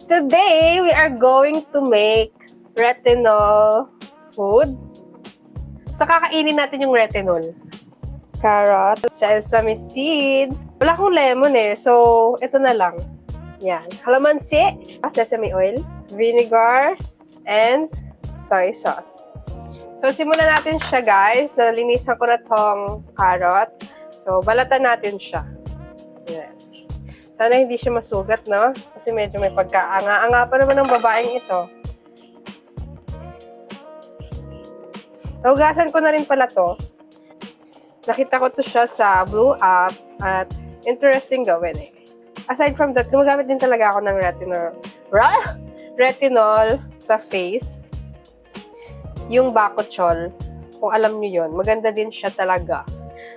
Today, we are going to make retinol food. So, kakainin natin yung retinol. Carrot, sesame seed. Wala akong lemon eh, so ito na lang. Yan. Kalamansi, sesame oil, vinegar, and soy sauce. So, simulan natin siya, guys. Nalinisan ko na tong carrot. So, balatan natin siya. Yan. Sana hindi siya masugat, no? Kasi medyo may pagkaanga-anga pa naman ng babaeng ito. Nahugasan ko na rin pala to. Nakita ko to siya sa Blue App at interesting gawin eh. Aside from that, gumagamit din talaga ako ng retinol sa face. Yung Bakuchiol, kung alam nyo yun, maganda din siya talaga.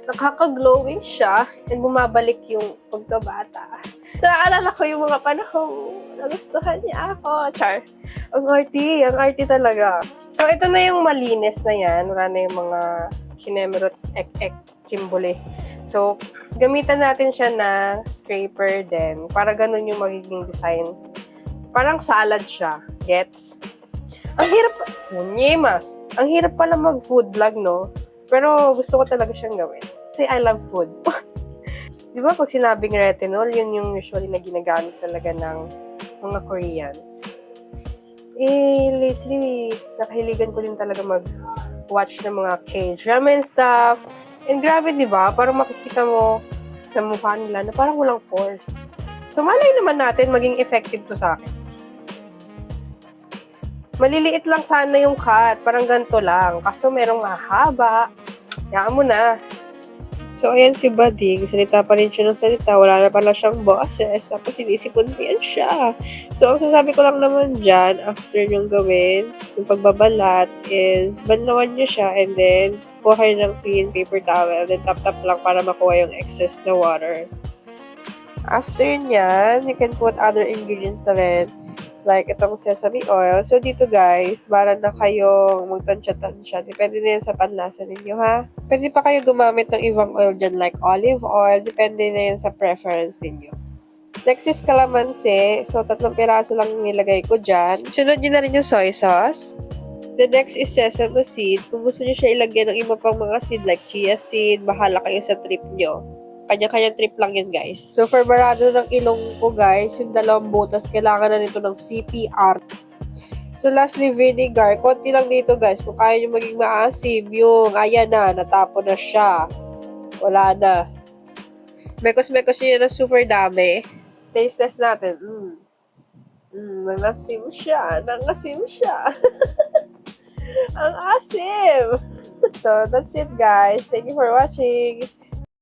Nakaka-glowing siya and bumabalik yung pagkabata. Naaalala ko yung mga panahon nagustuhan niya ako. Char. Ang arty talaga. So, ito na yung malinis na yan. Wala na yung mga kinemerot, ek, chimbole. So, gamitan natin siya na scraper din. Para ganun yung magiging design. Parang salad siya. Gets? Ang hirap, ang hirap pala mag-food vlog, no? Pero gusto ko talaga siyang gawin. Kasi I love food. Di ba pag sinabing retinol, yun yung usually na ginagamit talaga ng mga Koreans. Lately, nakahiligan ko din talaga mag-watch ng mga K-drama and stuff. And grabe, di ba? Parang makikita mo sa mukha nila na parang walang pores. So, malay naman natin maging effective to sa akin. Maliliit lang sana yung cut. Parang ganito lang. Kaso merong mahaba. Yaan mo na. So, ayan si Bading. Salita pa rin siya ng salita. Wala na pala siyang boses. Tapos, inisipon pa yan siya. So, ang sasabi ko lang naman dyan, after niyong gawin, yung pagbabalat, is banlawan niyo siya and then, kuha kayo ng clean paper towel. Then, tap-tap lang para makuha yung excess na water. After nyan, you can put other ingredients na rin. Like itong sesame oil. So, dito guys, para na kayong magtansya-tansya. Depende na yan sa panlasa ninyo, ha? Pwede pa kayo gumamit ng ibang oil dyan, like olive oil. Depende na yan sa preference ninyo. Next is calamansi. So, 3 piraso lang nilagay ko dyan. Sunod nyo na rin yung soy sauce. The next is sesame seed. Kung gusto nyo siya ilagyan ng iba pang mga seed, like chia seed, bahala kayo sa trip nyo. Kanya-kanya trip lang yan, guys. So, for barado ng ilong ko, guys, yung 2 butas, kailangan na nito ng CPR. So, lastly, vinegar. Konti lang dito, guys. Kung kaya nyo maging maasim, yung, ayan na, natapon na siya. Wala na. Mekos-mekos nyo yun na super dami. Taste test natin. Nangasim siya. Ang asim! So, that's it, guys. Thank you for watching.